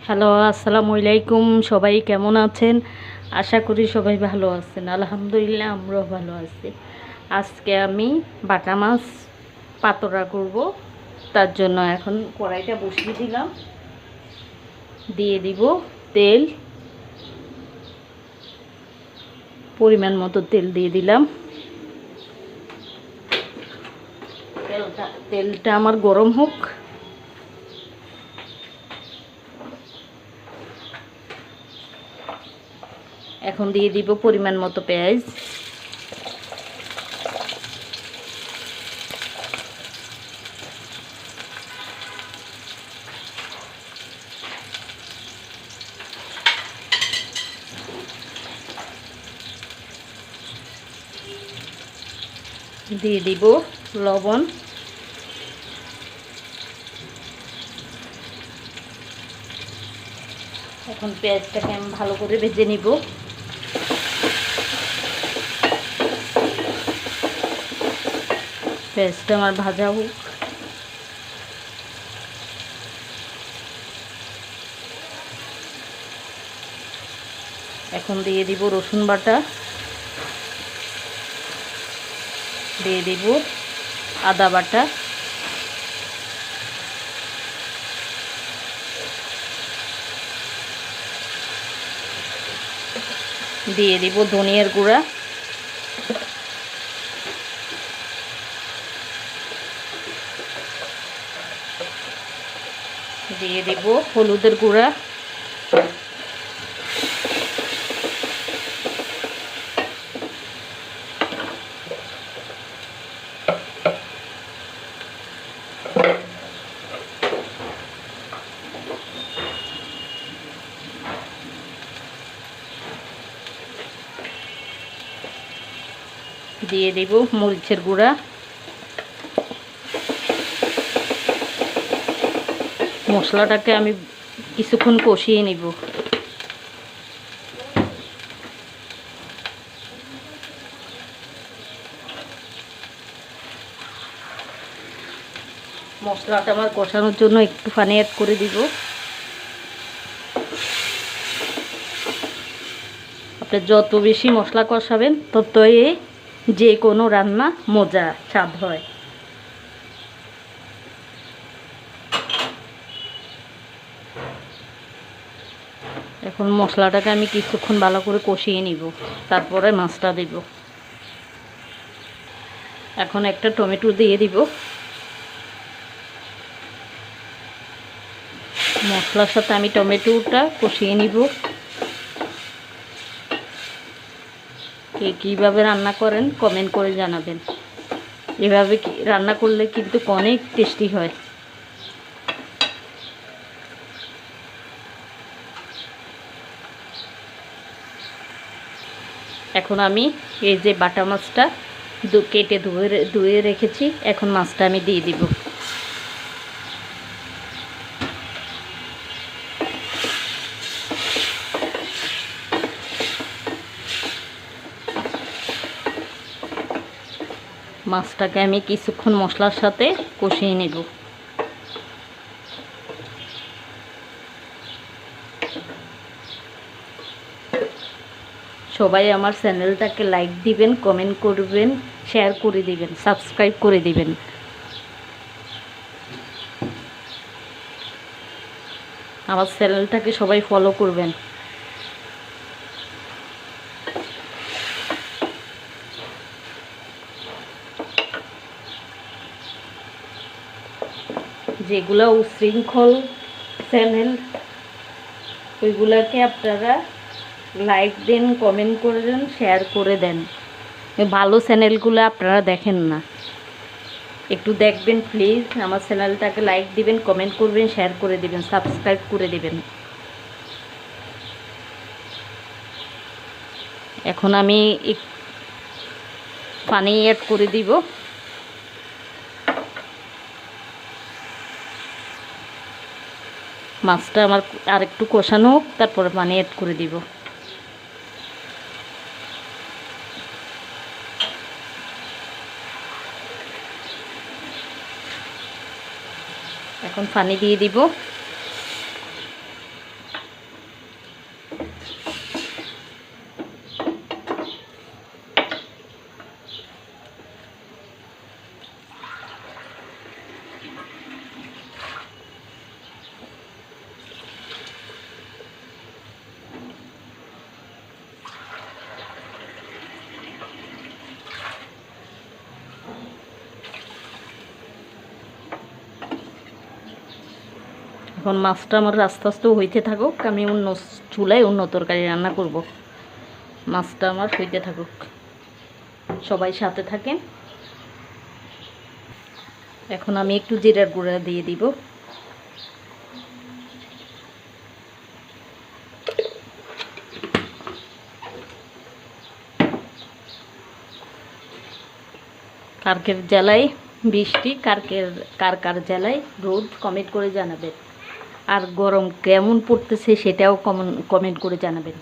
Hello, আসসালামু আলাইকুম। সবাই কেমন আছেন? আশা করি সবাই ভালো আছেন। আলহামদুলিল্লাহ আমরাও ভালো আছি। আজকে আমি বাটা মাছ পাতোড়া করব। তার জন্য এখন কড়াইটা বসিয়ে দিলাম। দিয়ে দিব তেল, পরিমাণ মতো তেল দিয়ে দিলাম। তেলটা আমার গরম হোক। এখন দিয়ে দিব পরিমাণ মতো পেঁয়াজ, দিয়ে দিব লবণ, এখন পেঁয়াজটাকে আমি ভালো করে ভেজে নিব। পেঁয়াজটা আমার ভাজা হোক। এখন দিয়ে দিব রসুন বাটা, দিয়ে দিব আদা বাটা, দিয়ে দিব ধনিয়ার গুঁড়া, দিয়ে দিব হলুদের গুঁড়া, দিয়ে দিব মরিচের গুঁড়া। মশলাটাকে আমি কিছুক্ষণ কষিয়ে নিব। মশলাটা আমার কষানোর জন্য একটু পানি অ্যাড করে দিব। আপনি যত বেশি মশলা কষাবেন ততই যে কোনো রান্না মজা স্বাদ হয়। এখন মশলাটাকে আমি কিছুক্ষণ ভালো করে কষিয়ে নিব, তারপরে মাছটা দেব। এখন একটা টমেটো দিয়ে দিব। মশলার সাথে আমি টমেটোটা কষিয়ে নিব। কে কীভাবে রান্না করেন কমেন্ট করে জানাবেন। এভাবে রান্না করলে কিন্তু অনেক টেস্টি হয়। এখন আমি এই যে বাটা মাছটা কেটে ধুয়ে রেখেছি, এখন মাছটা আমি দিয়ে দিব। মাছটাকে আমি কিছুক্ষণ মশলার সাথে কষিয়ে নেব। সবাই আমার চ্যানেলটাকে লাইক দিবেন, কমেন্ট করবেন, শেয়ার করে দিবেন, সাবস্ক্রাইব করে দিবেন। আমার চ্যানেলটাকে সবাই ফলো করবেন। যেগুলো উশৃঙ্খল চ্যানেল ওইগুলোকে আপনারা লাইক দেন, কমেন্ট করে দেন, শেয়ার করে দেন। ভালো চ্যানেলগুলো আপনারা দেখেন না, একটু দেখবেন প্লিজ। আমার চ্যানেলটাকে লাইক দিবেন, কমেন্ট করবেন, শেয়ার করে দিবেন, সাবস্ক্রাইব করে দিবেন। এখন আমি পানি অ্যাড করে দিব। মাছটা আমার আর একটু কষানো হোক, তারপরে পানি অ্যাড করে দিব। এখন পানি দিয়ে দিব। এখন মাছটা আমার আস্তে আস্তে হইতে থাকুক, আমি অন্য চুলায় অন্য তরকারি রান্না করব। মাছটা আমার হইতে থাকুক, সবাই সাথে থাকেন। এখন আমি একটু জিরার গুঁড়া দিয়ে দিব। কার জেলায় বৃষ্টি, কার কার জেলায় রোদ, কমেন্ট করে জানাবেন। আর গরম কেমন পড়তেছে সেটাও কমেন্ট করে জানাবেন।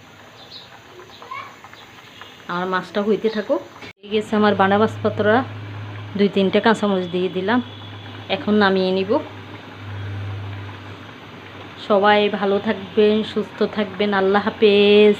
আমার মাছটা হইতে থাকুক। হয়ে গেছে আমার বাটা মাছ পাতরা, 2-3টে কাঁচামরিচ দিয়ে দিলাম। এখন নামিয়ে নিব। সবাই ভালো থাকবেন, সুস্থ থাকবেন। আল্লাহ হাফেজ।